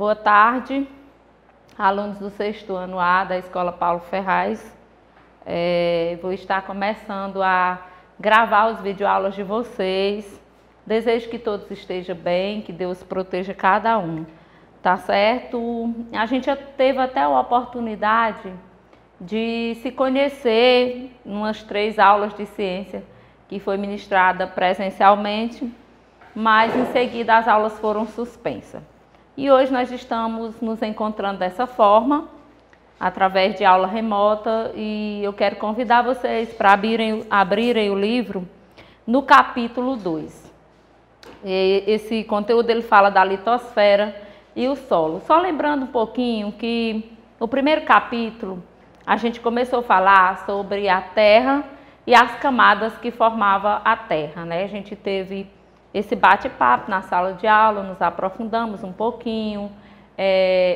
Boa tarde, alunos do 6º ano A da Escola Paulo Ferraz. Vou estar começando a gravar os videoaulas de vocês. Desejo que todos estejam bem, que Deus proteja cada um, tá certo? A gente já teve até a oportunidade de se conhecer em umas 3 aulas de ciência que foi ministrada presencialmente, mas em seguida as aulas foram suspensas. E hoje nós estamos nos encontrando dessa forma, através de aula remota, e eu quero convidar vocês para abrirem o livro no capítulo 2. Esse conteúdo ele fala da litosfera e o solo. Só lembrando um pouquinho que no primeiro capítulo a gente começou a falar sobre a Terra e as camadas que formavam a Terra, né? A gente teve esse bate-papo na sala de aula, nos aprofundamos um pouquinho,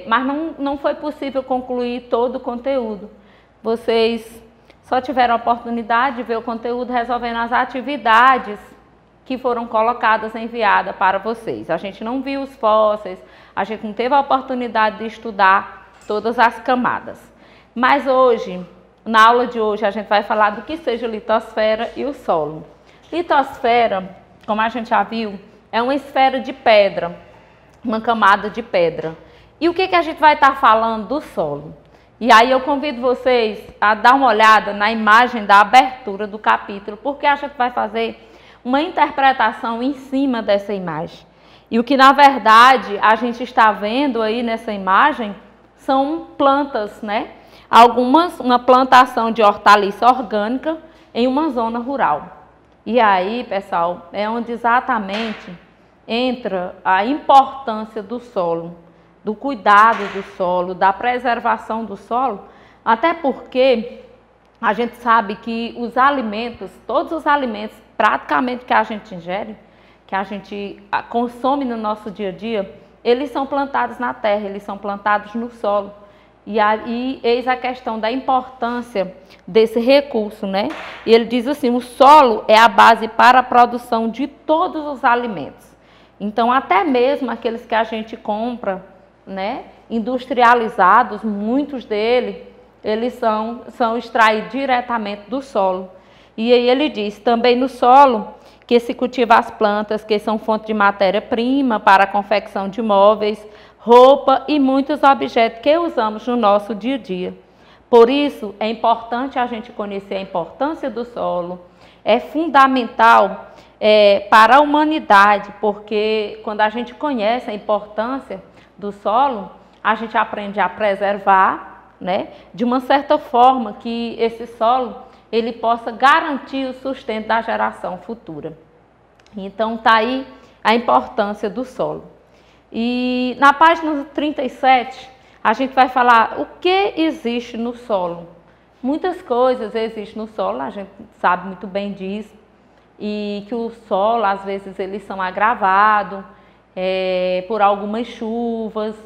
mas não foi possível concluir todo o conteúdo. Vocês só tiveram a oportunidade de ver o conteúdo resolvendo as atividades que foram colocadas, enviadas para vocês. A gente não viu os fósseis, a gente não teve a oportunidade de estudar todas as camadas. Mas hoje, na aula de hoje, a gente vai falar do que seja a litosfera e o solo. Litosfera, como a gente já viu, é uma esfera de pedra, uma camada de pedra. E o que a gente vai estar falando do solo? E aí eu convido vocês a dar uma olhada na imagem da abertura do capítulo, porque a gente vai fazer uma interpretação em cima dessa imagem. E o que na verdade a gente está vendo aí nessa imagem são plantas, né? Uma plantação de hortaliça orgânica em uma zona rural. E aí, pessoal, é onde exatamente entra a importância do solo, do cuidado do solo, da preservação do solo, até porque a gente sabe que os alimentos, todos os alimentos praticamente que a gente ingere, que a gente consome no nosso dia a dia, eles são plantados na terra, eles são plantados no solo. E aí, eis a questão da importância desse recurso, né? E ele diz assim, o solo é a base para a produção de todos os alimentos. Então, até mesmo aqueles que a gente compra, né, industrializados, muitos deles, eles são extraídos diretamente do solo. E aí ele diz, também no solo, que se cultiva as plantas, que são fonte de matéria-prima para a confecção de móveis, roupa e muitos objetos que usamos no nosso dia a dia. Por isso, é importante a gente conhecer a importância do solo, é fundamental para a humanidade, porque quando a gente conhece a importância do solo, a gente aprende a preservar, né, de uma certa forma que esse solo ele possa garantir o sustento da geração futura. Então, está aí a importância do solo. E na página 37, a gente vai falar o que existe no solo. Muitas coisas existem no solo, a gente sabe muito bem disso. E que o solo, às vezes, eles são agravados por algumas chuvas.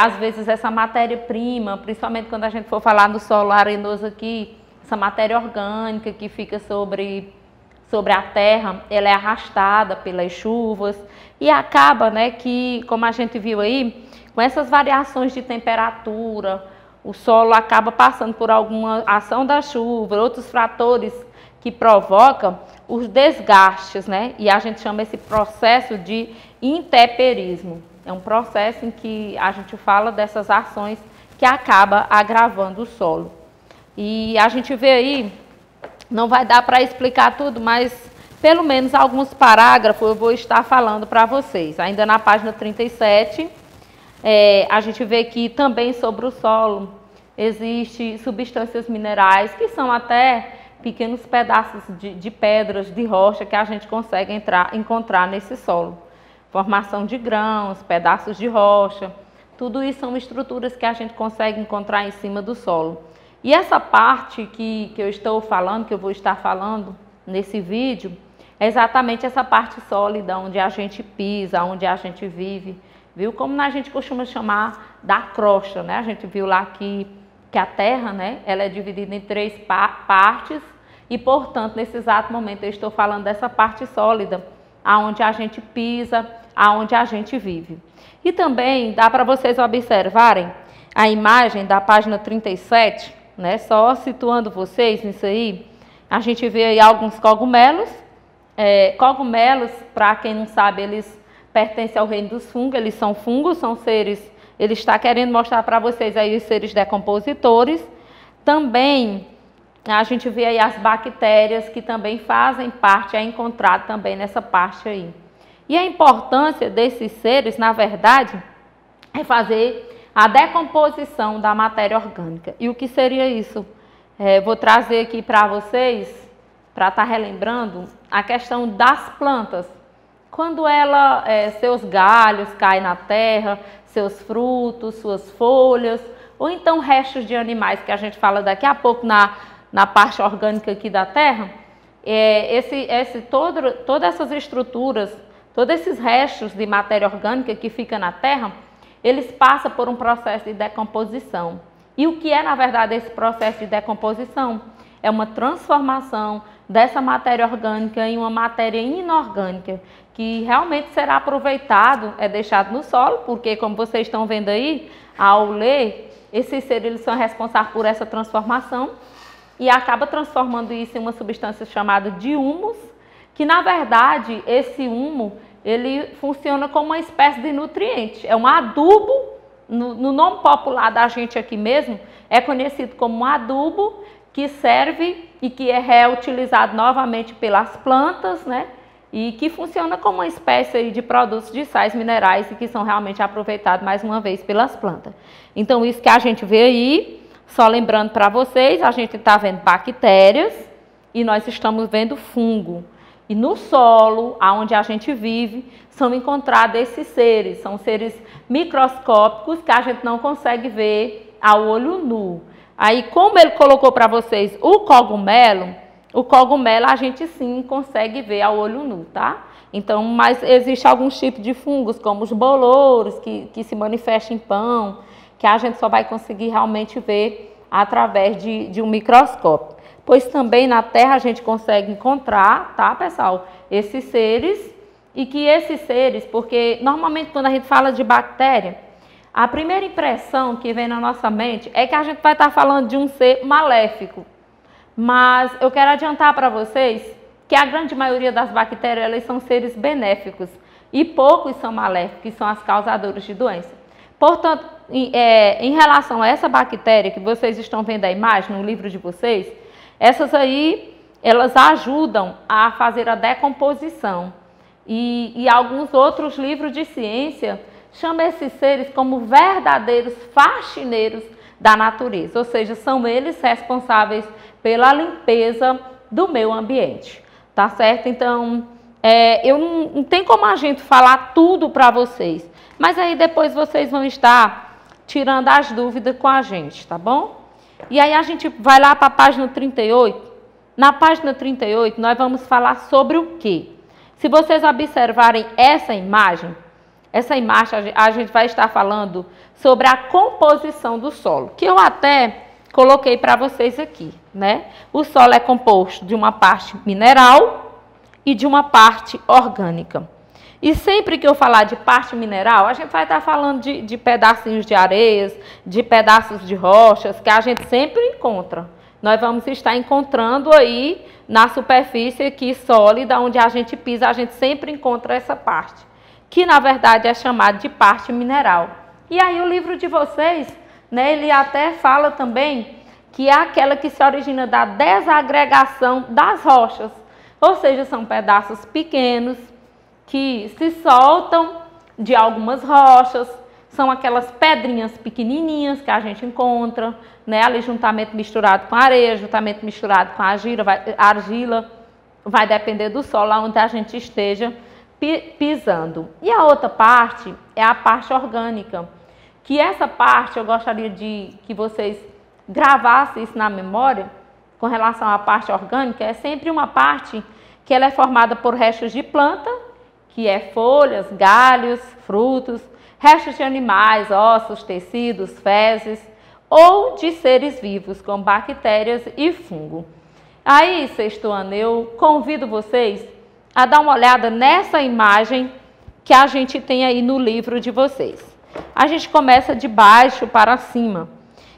Às vezes, essa matéria-prima, principalmente quando a gente for falar no solo arenoso aqui, essa matéria orgânica que fica sobre a terra, ela é arrastada pelas chuvas e acaba, né, que, como a gente viu aí, com essas variações de temperatura, o solo acaba passando por alguma ação da chuva, outros fatores que provocam os desgastes, né? E a gente chama esse processo de intemperismo. É um processo em que a gente fala dessas ações que acaba agravando o solo. E a gente vê aí, não vai dar para explicar tudo, mas pelo menos alguns parágrafos eu vou estar falando para vocês. Ainda na página 37, a gente vê que também sobre o solo existem substâncias minerais, que são até pequenos pedaços de pedras, de rocha, que a gente consegue encontrar nesse solo. Formação de grãos, pedaços de rocha, tudo isso são estruturas que a gente consegue encontrar em cima do solo. E essa parte que eu estou falando, que eu vou estar falando nesse vídeo, é exatamente essa parte sólida, onde a gente pisa, onde a gente vive, viu? Como a gente costuma chamar da crosta, né? A gente viu lá que a Terra, né, ela é dividida em 3 partes e, portanto, nesse exato momento eu estou falando dessa parte sólida, aonde a gente pisa, aonde a gente vive. E também dá para vocês observarem a imagem da página 37, né? Só situando vocês nisso aí, a gente vê aí alguns cogumelos. Cogumelos, para quem não sabe, eles pertencem ao reino dos fungos, eles são fungos, são seres, ele está querendo mostrar para vocês aí os seres decompositores. Também a gente vê aí as bactérias que também fazem parte, é encontrado também nessa parte aí. E a importância desses seres, na verdade, é fazer a decomposição da matéria orgânica. E o que seria isso? Vou trazer aqui para vocês, para estar relembrando, a questão das plantas. Quando seus galhos caem na terra, seus frutos, suas folhas, ou então restos de animais, que a gente fala daqui a pouco na parte orgânica aqui da terra, todas essas estruturas, todos esses restos de matéria orgânica que fica na terra, eles passam por um processo de decomposição. E o que é, na verdade, esse processo de decomposição? É uma transformação dessa matéria orgânica em uma matéria inorgânica, que realmente será aproveitado, deixado no solo, porque, como vocês estão vendo aí, ao ler, esses seres eles são responsáveis por essa transformação e acaba transformando isso em uma substância chamada de humus, que, na verdade, esse humo, ele funciona como uma espécie de nutriente, é um adubo, no nome popular da gente aqui mesmo, é conhecido como um adubo, que serve e que é reutilizado novamente pelas plantas, né? E que funciona como uma espécie de produtos de sais minerais e que são realmente aproveitados mais uma vez pelas plantas. Então, isso que a gente vê aí, só lembrando para vocês, a gente está vendo bactérias e nós estamos vendo fungo. E no solo, onde a gente vive, são encontrados esses seres, são seres microscópicos que a gente não consegue ver ao olho nu. Aí, como ele colocou para vocês o cogumelo a gente sim consegue ver ao olho nu, tá? Então, mas existe alguns tipos de fungos, como os bolouros, que se manifestam em pão, que a gente só vai conseguir realmente ver através de um microscópio. Pois também na terra a gente consegue encontrar, tá, pessoal, esses seres, e que esses seres, porque normalmente quando a gente fala de bactéria, a primeira impressão que vem na nossa mente é que a gente vai estar falando de um ser maléfico. Mas eu quero adiantar para vocês que a grande maioria das bactérias elas são seres benéficos e poucos são maléficos, que são as causadoras de doença. Portanto, em relação a essa bactéria que vocês estão vendo a imagem no livro de vocês, essas aí, elas ajudam a fazer a decomposição. E alguns outros livros de ciência chamam esses seres como verdadeiros faxineiros da natureza, ou seja, são eles responsáveis pela limpeza do meio ambiente, tá certo? Então, não tem como a gente falar tudo para vocês, mas aí depois vocês vão estar tirando as dúvidas com a gente, tá bom? E aí a gente vai lá para a página 38. Na página 38 nós vamos falar sobre o quê? Se vocês observarem essa imagem a gente vai estar falando sobre a composição do solo, que eu até coloquei para vocês aqui, né? O solo é composto de uma parte mineral e de uma parte orgânica. E sempre que eu falar de parte mineral, a gente vai estar falando de pedacinhos de areias, de pedaços de rochas, que a gente sempre encontra. Nós vamos estar encontrando aí na superfície aqui sólida, onde a gente pisa, a gente sempre encontra essa parte, que na verdade é chamada de parte mineral. E aí o livro de vocês, né, ele até fala também que é aquela que se origina da desagregação das rochas, ou seja, são pedaços pequenos que se soltam de algumas rochas, são aquelas pedrinhas pequenininhas que a gente encontra, né, ali juntamente misturado com areia, juntamente misturado com argila, vai depender do solo onde a gente esteja pisando. E a outra parte é a parte orgânica, que essa parte eu gostaria que vocês gravassem isso na memória, com relação à parte orgânica, é sempre uma parte que ela é formada por restos de planta, que é folhas, galhos, frutos, restos de animais, ossos, tecidos, fezes, ou de seres vivos, como bactérias e fungo. Aí, sexto ano, eu convido vocês a dar uma olhada nessa imagem que a gente tem aí no livro de vocês. A gente começa de baixo para cima.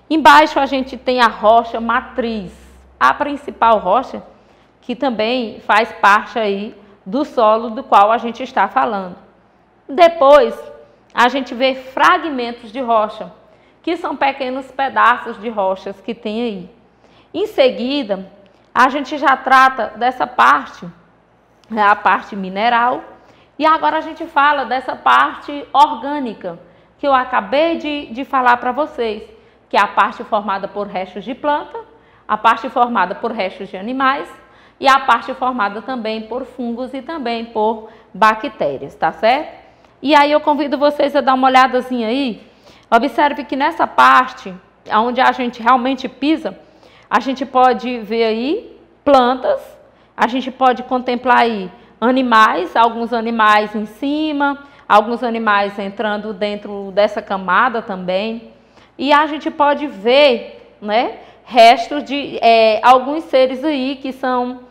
Embaixo a gente tem a rocha matriz, a principal rocha, que também faz parte aí do solo do qual a gente está falando. Depois, a gente vê fragmentos de rocha, que são pequenos pedaços de rochas que tem aí. Em seguida, a gente já trata dessa parte, a parte mineral, e agora a gente fala dessa parte orgânica, que eu acabei de falar para vocês, que é a parte formada por restos de planta, a parte formada por restos de animais e a parte formada também por fungos e também por bactérias, tá certo? E aí eu convido vocês a dar uma olhadazinha aí. Observe que nessa parte, onde a gente realmente pisa, a gente pode ver aí plantas, a gente pode contemplar aí animais, alguns animais em cima, alguns animais entrando dentro dessa camada também. E a gente pode ver, né, restos de alguns seres aí que são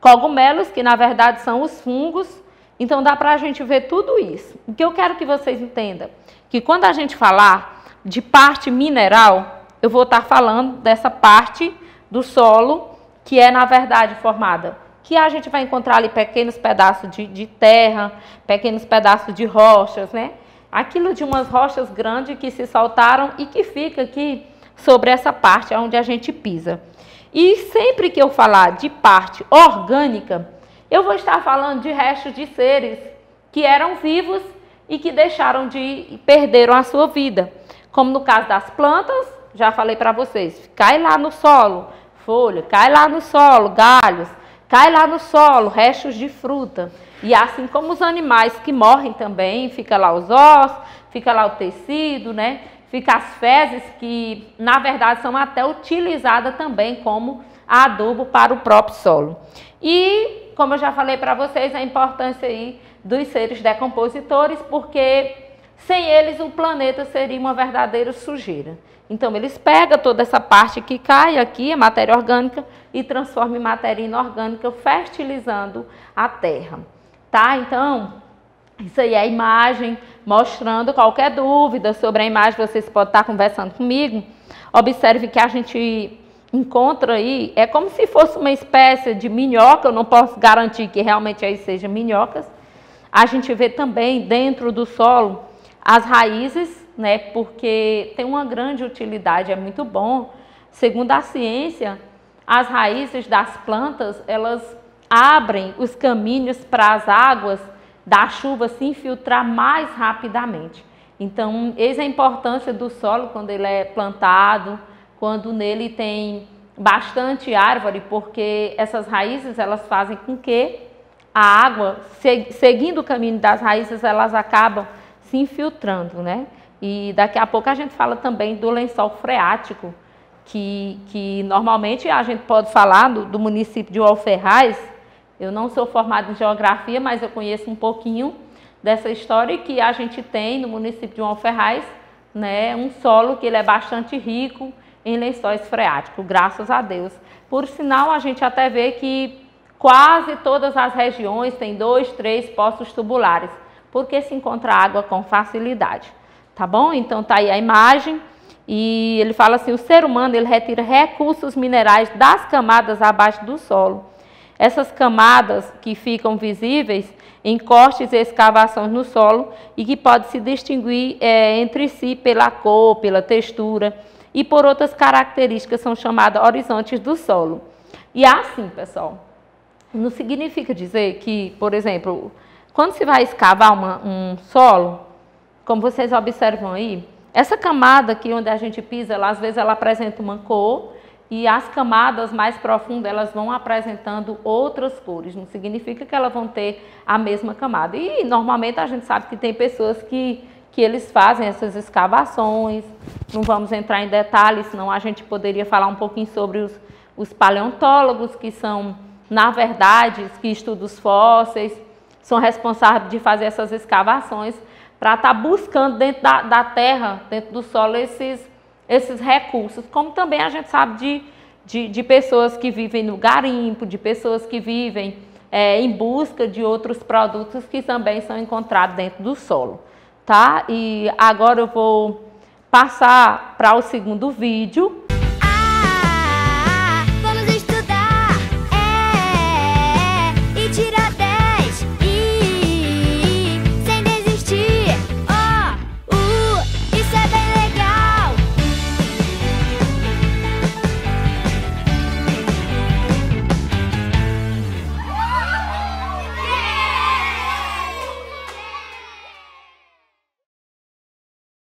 cogumelos, que na verdade são os fungos. Então dá para a gente ver tudo isso. O que eu quero que vocês entendam, que quando a gente falar de parte mineral, eu vou estar falando dessa parte do solo, que é na verdade formada, que a gente vai encontrar ali pequenos pedaços de terra, pequenos pedaços de rochas, né? Aquilo de umas rochas grandes que se soltaram e que fica aqui sobre essa parte onde a gente pisa. E sempre que eu falar de parte orgânica, eu vou estar falando de restos de seres que eram vivos e que perderam a sua vida. Como no caso das plantas, já falei para vocês, cai lá no solo, folha, cai lá no solo, galhos, cai lá no solo, restos de fruta. E assim como os animais que morrem também, fica lá os ossos, fica lá o tecido, né? Fica as fezes que, na verdade, são até utilizadas também como adubo para o próprio solo. E, como eu já falei para vocês, a importância aí dos seres decompositores, porque sem eles o planeta seria uma verdadeira sujeira. Então, eles pegam toda essa parte que cai aqui, a matéria orgânica, e transformam em matéria inorgânica, fertilizando a terra. Tá? Então, isso aí é a imagem, mostrando. Qualquer dúvida sobre a imagem, vocês podem estar conversando comigo. Observe que a gente encontra aí, é como se fosse uma espécie de minhoca, eu não posso garantir que realmente aí sejam minhocas. A gente vê também dentro do solo as raízes, né, porque tem uma grande utilidade, é muito bom. Segundo a ciência, as raízes das plantas, elas abrem os caminhos para as águas da chuva se infiltrar mais rapidamente. Então, eis a importância do solo quando ele é plantado, quando nele tem bastante árvore, porque essas raízes elas fazem com que a água, seguindo o caminho das raízes, elas acabam se infiltrando, né? E daqui a pouco a gente fala também do lençol freático, que normalmente a gente pode falar do município de Alferraz. Eu não sou formada em geografia, mas eu conheço um pouquinho dessa história, que a gente tem no município de Alferraz, né, um solo que ele é bastante rico em lençóis freáticos, graças a Deus. Por sinal, a gente até vê que quase todas as regiões têm 2, 3 poços tubulares, porque se encontra água com facilidade. Tá bom? Então tá aí a imagem. E ele fala assim, o ser humano ele retira recursos minerais das camadas abaixo do solo. Essas camadas que ficam visíveis em cortes e escavações no solo e que podem se distinguir entre si pela cor, pela textura e por outras características, são chamadas horizontes do solo. E assim, pessoal, não significa dizer que, por exemplo, quando se vai escavar um solo, como vocês observam aí, essa camada aqui onde a gente pisa, às vezes ela apresenta uma cor, e as camadas mais profundas elas vão apresentando outras cores. Não significa que elas vão ter a mesma camada. E normalmente a gente sabe que tem pessoas que eles fazem essas escavações. Não vamos entrar em detalhes, senão a gente poderia falar um pouquinho sobre os paleontólogos, que são, na verdade, que estudam os fósseis, são responsáveis de fazer essas escavações para estar buscando dentro da terra, dentro do solo, esses recursos, como também a gente sabe de pessoas que vivem no garimpo, de pessoas que vivem em busca de outros produtos que também são encontrados dentro do solo, tá? E agora eu vou passar para o segundo vídeo,